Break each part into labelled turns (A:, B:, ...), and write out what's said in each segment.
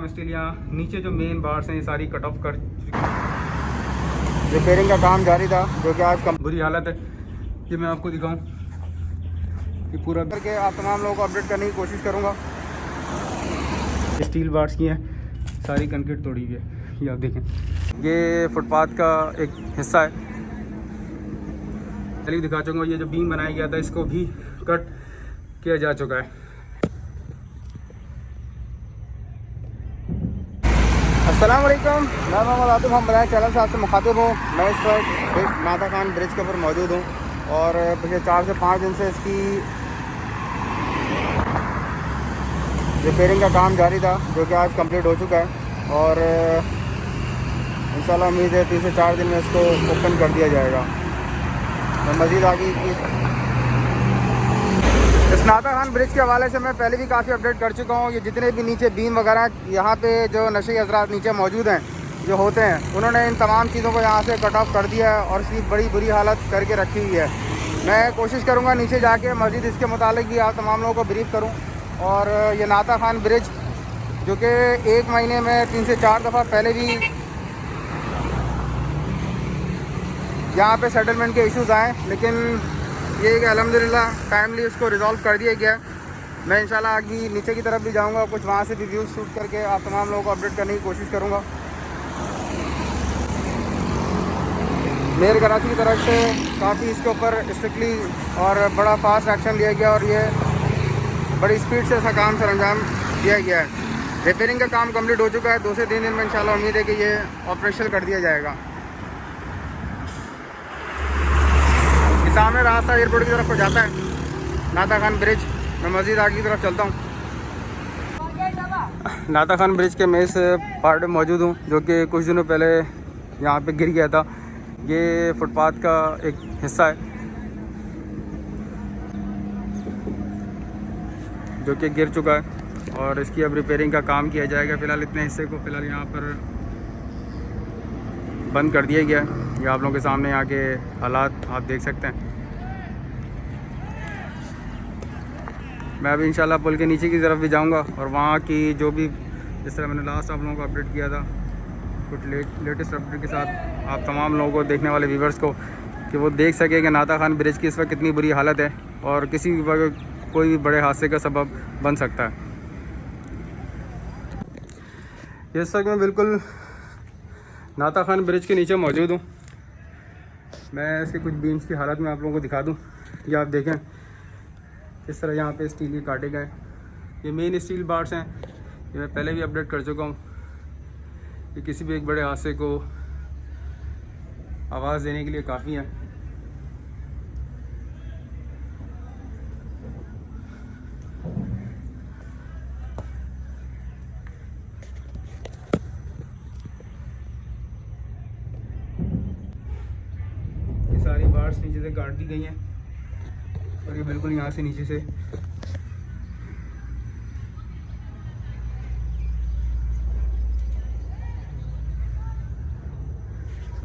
A: तमाम स्टील यहाँ नीचे जो मेन बार्स हैं ये सारी कट ऑफ कर चुकी है। रिपेयरिंग का काम जारी था जो कि आज बुरी हालत है। ये मैं आपको दिखाऊं कि पूरा करके आप तमाम लोगों को अपडेट करने की कोशिश करूँगा। स्टील बार्स की हैं सारी कंक्रीट तोड़ी हुई है। ये आप देखें, ये फुटपाथ का एक हिस्सा है। पहले भी दिखा चुका, ये जो बीम बनाया गया था इसको भी कट किया जा चुका है। अस्सलाम वालेकुम, मैं मोहम्मद आतिफ, हम बनाए चैनल से आपसे मुखातिब हूँ। मैं इस वक्त नाता खान ब्रिज के ऊपर मौजूद हूँ और पिछले 4 से 5 दिन से इसकी रिपेयरिंग का काम जारी था जो कि आज कंप्लीट हो चुका है और इंशाल्लाह उम्मीद है 3 से 4 दिन में इसको ओपन कर दिया जाएगा। मैं मज़ीद आगे की इस नाता खान ब्रिज के हवाले से मैं पहले भी काफ़ी अपडेट कर चुका हूँ। ये जितने भी नीचे बीम वगैरह यहाँ पे जो नशे हज़रात नीचे मौजूद हैं जो होते हैं, उन्होंने इन तमाम चीज़ों को यहाँ से कट ऑफ कर दिया है और इसकी बड़ी बुरी हालत करके रखी हुई है। मैं कोशिश करूँगा नीचे जाके मज़ीद इसके मुतालिक भी आप तमाम लोगों को ब्रीफ करूँ। और ये नाता खान ब्रिज जो कि 1 महीने में 3 से 4 दफ़ा पहले भी यहाँ पे सेटलमेंट के इश्यूज़ आए, लेकिन ये कि अल्हम्दुलिल्लाह टाइमली उसको रिज़ॉल्व कर दिया गया। मैं इंशाल्लाह आगे नीचे की तरफ भी जाऊँगा, कुछ वहाँ से भी व्यूज़ शूट करके आप तमाम लोगों को अपडेट करने की कोशिश करूँगा। मेयर कराची की तरफ से काफ़ी इसके ऊपर स्ट्रिक्टली और बड़ा फास्ट एक्शन लिया गया और ये बड़ी स्पीड से इसका काम सरअंजाम दिया गया है। रिपेयरिंग का काम कंप्लीट हो चुका है। 2 से 3 दिन में इंशाल्लाह उम्मीद है कि ये ऑपरेशनल कर दिया जाएगा। ये सामने रास्ता एयरपोर्ट की तरफ को जाता है, नाता खान ब्रिज। मैं मज़ीद आगे की तरफ चलता हूँ। नाता खान ब्रिज के मैं इस पार्ट में मौजूद हूँ जो कि कुछ दिनों पहले यहाँ पे गिर गया था। ये फुटपाथ का एक हिस्सा है जो कि गिर चुका है और इसकी अब रिपेयरिंग का काम किया जाएगा। फ़िलहाल इतने हिस्से को फ़िलहाल यहाँ पर बंद कर दिया गया है। ये आप लोगों के सामने यहाँ के हालात आप देख सकते हैं। मैं अभी इंशाल्लाह पुल के नीचे की तरफ भी जाऊँगा और वहाँ की जो भी, जिस तरह मैंने लास्ट आप लोगों को अपडेट किया था कुछ लेटेस्ट अपडेट के साथ आप तमाम लोगों को, देखने वाले व्यूवर्स को, कि वो देख सके कि नाता खान ब्रिज की इस वक्त कितनी बुरी हालत है और किसी भी वक्त कोई भी बड़े हादसे का सबब बन सकता है। इस वक्त मैं बिल्कुल नाता खान ब्रिज के नीचे मौजूद हूँ। मैं इसके कुछ बीम्स की हालत में आप लोगों को दिखा दूँ। ये आप देखें किस तरह यहाँ पे स्टील के काटे गए। ये मेन स्टील बार्स हैं, ये मैं पहले भी अपडेट कर चुका हूँ। ये किसी भी एक बड़े हादसे को आवाज़ देने के लिए काफ़ी है। सारी बार्स नीचे से काट दी गई हैं और ये बिल्कुल यहाँ से नीचे से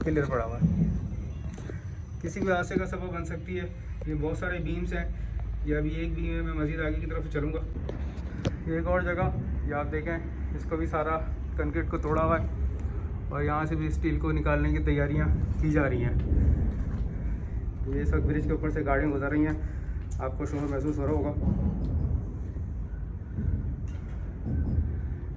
A: क्लियर पड़ा हुआ है। किसी भी हादसे का सबब बन सकती है। ये बहुत सारे बीम्स हैं, ये अभी एक बीम है। मैं मज़ीद आगे की तरफ चलूँगा। ये एक और जगह, ये आप देखें, इसको भी सारा कंक्रीट को तोड़ा हुआ है और यहाँ से भी स्टील को निकालने की तैयारियाँ की जा रही हैं। ये इस वक्त ब्रिज के ऊपर से गाड़ियाँ गुजर रही हैं, आपको शोर महसूस हो रहा होगा।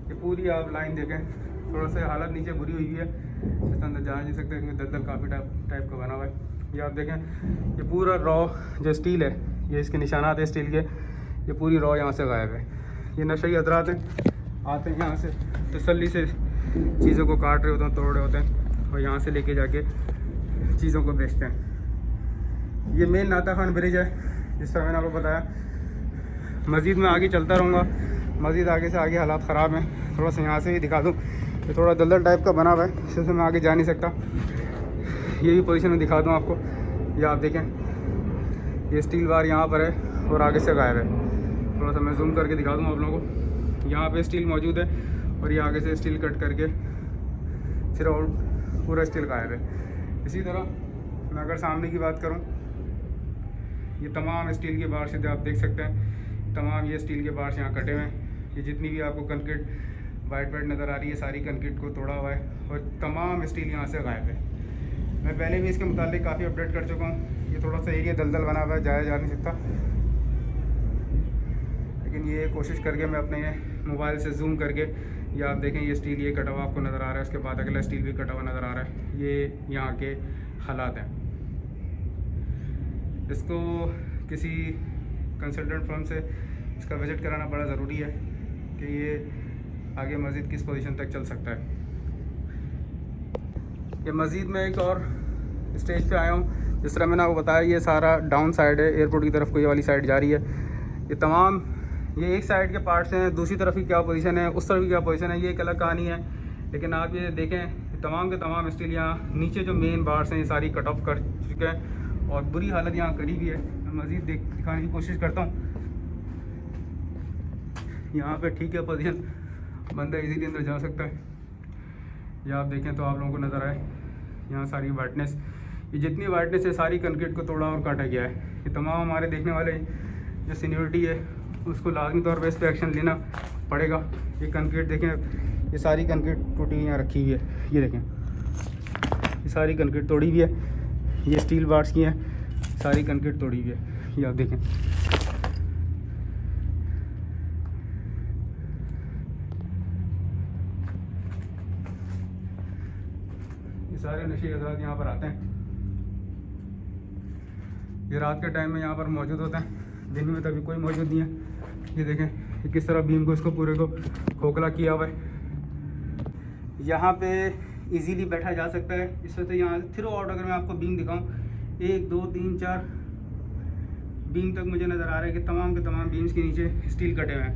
A: ये पूरी आप लाइन देखें, थोड़ा सा हालत नीचे बुरी हुई है, इसके अंदर जा नहीं सकते क्योंकि दलदल काफ़ी टाइप का बना हुआ है। ये आप देखें, ये पूरा रॉ जो स्टील है, ये इसके निशानात है स्टील के, ये पूरी रॉ यहाँ से गायब है। ये नशे हज़रात हैं, आते हैं यहाँ से तसल्ली से चीज़ों को काट रहे होते हैं, तोड़ रहे होते हैं और यहाँ से लेके जाके चीज़ों को बेचते हैं। ये मेन नाता खान ब्रिज है जिस तरह मैंने आपको बताया। मज़ीद मैं आगे चलता रहूँगा, मज़ीद आगे से आगे हालात ख़राब हैं। थोड़ा सा यहाँ से ही दिखा दूँ, ये थोड़ा दलदल टाइप का बना हुआ है, इससे मैं आगे जा नहीं सकता। ये भी पोजीशन में दिखा दूँ आपको। ये आप देखें, ये स्टील बार यहाँ पर है और आगे से गायब है। थोड़ा सा मैं जूम करके दिखा दूँ आप लोगों को। यहाँ पे स्टील मौजूद है और ये आगे से स्टील कट करके फिर और पूरा स्टील गायब है। इसी तरह मैं अगर सामने की बात करूँ, ये तमाम स्टील के बार्स आप देख सकते हैं, तमाम ये स्टील के बार्स यहाँ कटे हुए हैं। ये जितनी भी आपको कंक्रीट वाइट नज़र आ रही है, सारी कंक्रीट को तोड़ा हुआ है और तमाम स्टील यहाँ से गायब है। मैं पहले भी इसके मुतालिक काफ़ी अपडेट कर चुका हूँ। ये थोड़ा सा एरिया दलदल बना हुआ है, जाया जा नहीं सकता, लेकिन ये कोशिश करके मैं अपने मोबाइल से जूम करके, ये आप देखें ये स्टील ये कटा हुआ आपको नज़र आ रहा है, उसके बाद अगला स्टील भी कटा हुआ नज़र आ रहा है। ये यहाँ के हालात हैं। इसको किसी कंसल्टेंट फर्म से इसका विज़िट कराना बड़ा ज़रूरी है कि ये आगे मज़ीद किस पोजीशन तक चल सकता है। ये मज़ीद में एक और स्टेज पे आया हूँ। जिस तरह मैंने आपको बताया, ये सारा डाउन साइड है, एयरपोर्ट की तरफ को ये वाली साइड जा रही है। ये तमाम ये एक साइड के पार्ट्स हैं, दूसरी तरफ की क्या पोजीशन है, उस तरफ की क्या पोजीशन है, ये एक अलग कहानी है। लेकिन आप ये देखें, तमाम के तमाम स्टील यहाँ नीचे जो मेन बार्स हैं ये सारी कट ऑफ कर चुके हैं और बुरी हालत यहाँ करी भी है। मैं मज़ीद दिखाने की कोशिश करता हूँ। यहाँ पे ठीक है पोजीशन, बंदा इजीली अंदर जा सकता है। ये आप देखें तो आप लोगों को नज़र आए, यहाँ सारी वाइटनेस, ये जितनी वाइटनेस है सारी कंक्रीट को तोड़ा और काटा गया है। ये तमाम हमारे देखने वाले जो सीनियरिटी है उसको लाजमी तौर पर इस पर एक्शन लेना पड़ेगा। ये कंक्रीट देखें, ये सारी कंक्रीट टूटी यहाँ रखी हुई है। ये देखें, ये सारी कंक्रीट तोड़ी हुई है, ये स्टील बार्स की हैं, सारी कंक्रीट तोड़ी हुई है। ये आप देखें, ये सारे नशे हज़रात यहाँ पर आते हैं। ये रात के टाइम में यहाँ पर मौजूद होते हैं, दिन में तो अभी कोई मौजूद नहीं है। ये देखें कि किस तरह बीम को इसको पूरे को खोखला किया हुआ है। यहाँ पे इजीली बैठा जा सकता है। इस वजह से यहाँ थ्रू आउट अगर मैं आपको बीम दिखाऊं, 1 2 3 4 बीम तक मुझे नज़र आ रहा है कि तमाम के तमाम बीम्स के नीचे स्टील कटे हुए हैं।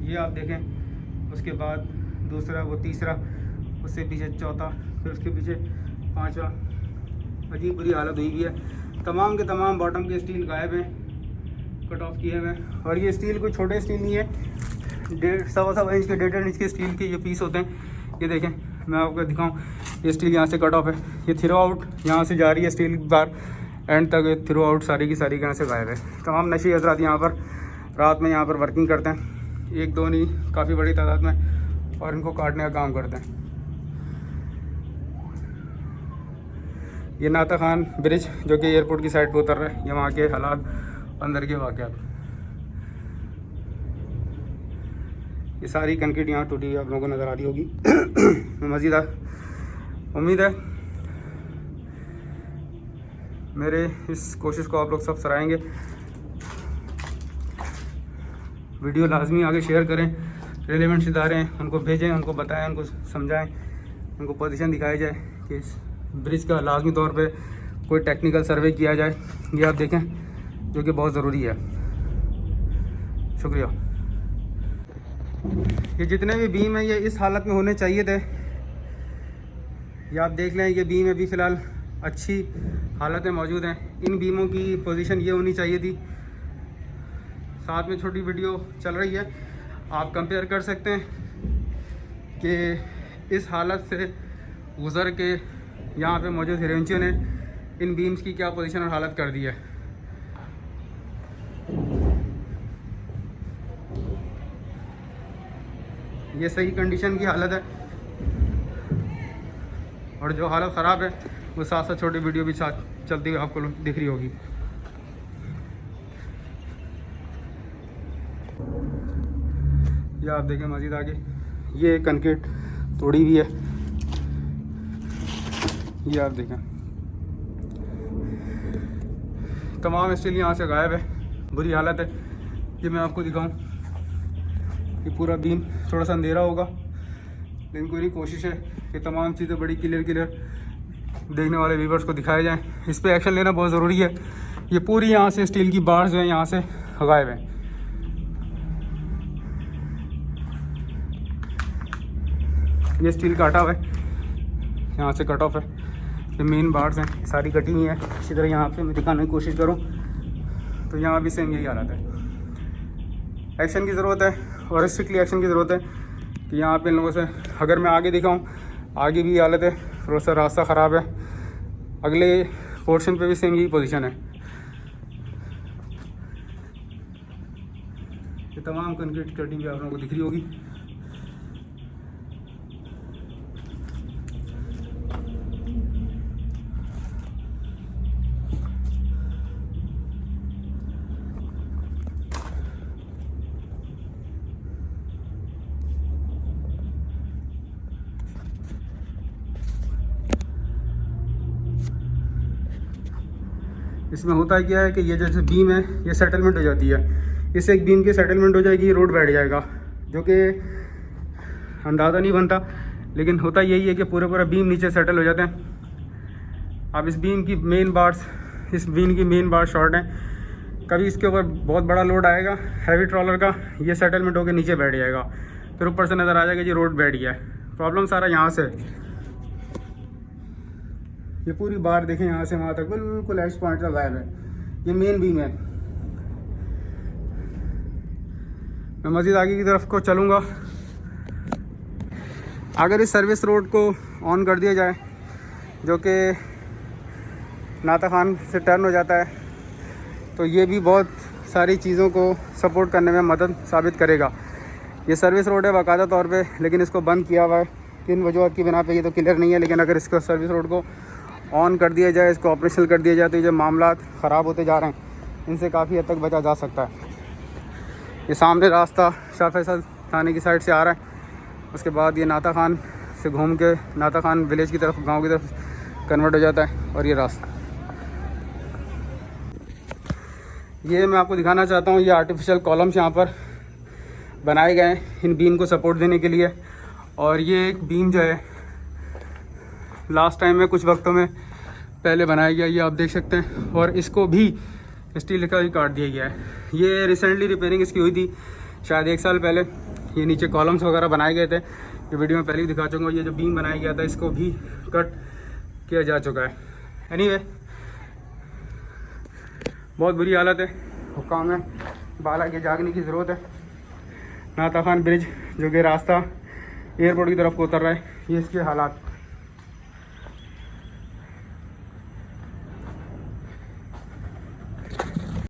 A: ये आप देखें, उसके बाद दूसरा, वो तीसरा, उससे पीछे चौथा, फिर उसके पीछे पाँचवा। अजीब बुरी हालत हुई हुई है। तमाम के तमाम बॉटम के स्टील गायब हैं, कट ऑफ किए हुए हैं। और ये स्टील कोई छोटे स्टील नहीं है, 1.5 इंच के 1.5 इंच के स्टील के ये पीस होते हैं। ये देखें, मैं आपको दिखाऊं, ये स्टील यहाँ से कट ऑफ है, ये थ्रू आउट यहाँ से जा रही है स्टील बार एंड तक, थ्रू आउट सारी की सारी यहाँ से गायब है। तमाम नशी हज़रात यहाँ पर रात में यहाँ पर वर्किंग करते हैं, 1 2 नहीं, काफ़ी बड़ी तादाद में, और इनको काटने का काम करते हैं। ये नाता खान ब्रिज जो कि एयरपोर्ट की साइड पे उतर रहा है, ये वहाँ के हालात, अंदर के वाक़यात। ये सारी कंक्रीट यहाँ टूटी हुई आप लोगों को नज़र आ रही होगी। मज़ीद उम्मीद है मेरे इस कोशिश को आप लोग सब सराहेंगे। वीडियो लाजमी आगे शेयर करें, रेलेवेंट इदारे हैं उनको भेजें, उनको बताएं, उनको समझाएं, उनको पोजीशन दिखाई जाए कि इस ब्रिज का लाजमी तौर पे कोई टेक्निकल सर्वे किया जाए। ये आप देखें, जो कि बहुत ज़रूरी है। शुक्रिया। ये जितने भी बीम हैं ये इस हालत में होने चाहिए थे। ये आप देख लें, ये बीम अभी फ़िलहाल अच्छी हालत में मौजूद हैं। इन बीमों की पोजीशन ये होनी चाहिए थी। साथ में छोटी वीडियो चल रही है, आप कंपेयर कर सकते हैं कि इस हालत से गुज़र के यहाँ पे मौजूद हिरेंचियो ने इन बीम्स की क्या पोजीशन और हालत कर दी है। ये सही कंडीशन की हालत है, और जो हालत ख़राब है वो साथ साथ छोटी वीडियो भी साथ चलती हुई आपको दिख रही होगी। ये आप देखें मज़ीद आगे, ये कंक्रीट तोड़ी हुई है। ये आप देखें, तमाम स्टील यहाँ से गायब है, बुरी हालत है। ये मैं आपको दिखाऊं, ये पूरा बीम थोड़ा सा अंधेरा होगा, लेकिन पूरी कोशिश है कि तमाम चीज़ें बड़ी क्लियर देखने वाले व्यूवर्स को दिखाए जाएं। इस पर एक्शन लेना बहुत ज़रूरी है। ये पूरी यहाँ से स्टील की बार्स जो है यहाँ से गायब हैं। ये स्टील काटा हुआ है, यहाँ से कट ऑफ है। ये मेन बार्स हैं, सारी कटी हुई हैं। इसी तरह यहाँ पे मैं दिखाने की कोशिश करूँ तो यहाँ भी सेम यही हालत है। एक्शन की ज़रूरत है, और स्ट्रिक्टली एक्शन की ज़रूरत है कि यहाँ पे इन लोगों से, अगर मैं आगे दिखाऊँ, आगे भी हालत है, थोड़ा सा रास्ता ख़राब है, अगले पोर्शन पे भी सेम यही पोजीशन है। ये तमाम कंक्रीट कटिंग भी आप लोगों को दिख रही होगी। इसमें होता क्या है कि ये जैसे बीम है ये सेटलमेंट हो जाती है, इस एक बीम की सेटलमेंट हो जाएगी, रोड बैठ जाएगा, जो कि अंदाज़ा नहीं बनता, लेकिन होता यही है कि पूरा बीम नीचे सेटल हो जाते हैं। अब इस बीम की मेन बार शॉर्ट है, कभी इसके ऊपर बहुत बड़ा लोड आएगा हैवी ट्रॉलर का, ये सेटलमेंट होकर नीचे बैठ जाएगा, फिर ऊपर से नज़र आ जाएगा जी रोड बैठ गया है। प्रॉब्लम सारा यहाँ से, ये पूरी बार देखें यहाँ से वहाँ तक बिल्कुल एक्स पॉइंट का गायब है, ये मेन बीम है। मैं मज़ीद आगे की तरफ को चलूँगा। अगर इस सर्विस रोड को ऑन कर दिया जाए, जो कि नाता खान से टर्न हो जाता है, तो ये भी बहुत सारी चीज़ों को सपोर्ट करने में मदद साबित करेगा। ये सर्विस रोड है बाकायदा तौर पे, लेकिन इसको बंद किया हुआ है किन वजूहत की बिना पे ये तो क्लियर नहीं है, लेकिन अगर इसको सर्विस रोड को ऑन कर दिया जाए, इसको ऑपरेशनल कर दिया जाए, तो ये जो मामला ख़राब होते जा रहे हैं इनसे काफ़ी हद तक बचा जा सकता है। ये सामने रास्ता शाह फैसल थाने की साइड से आ रहा है, उसके बाद ये नाता खान से घूम के नाता खान विलेज की तरफ, गांव की तरफ कन्वर्ट हो जाता है। और ये रास्ता ये मैं आपको दिखाना चाहता हूँ, ये आर्टिफिशियल कॉलम्स यहाँ पर बनाए गए हैं इन बीम को सपोर्ट देने के लिए। और ये एक बीम जो है लास्ट टाइम में कुछ वक्तों में पहले बनाया गया, ये आप देख सकते हैं, और इसको भी स्टील का ही काट दिया गया है। ये रिसेंटली रिपेयरिंग इसकी हुई थी, शायद 1 साल पहले। ये नीचे कॉलम्स वगैरह बनाए गए थे, ये वीडियो में पहले ही दिखा चुका हूँ। ये जो बीम बनाया गया था इसको भी कट किया जा चुका है। एनीवे बहुत बुरी हालत है, हुक्काम है बाला के जागने की ज़रूरत है। नाता खान ब्रिज जो कि रास्ता एयरपोर्ट की तरफ को उतर रहा है, ये इसके हालात।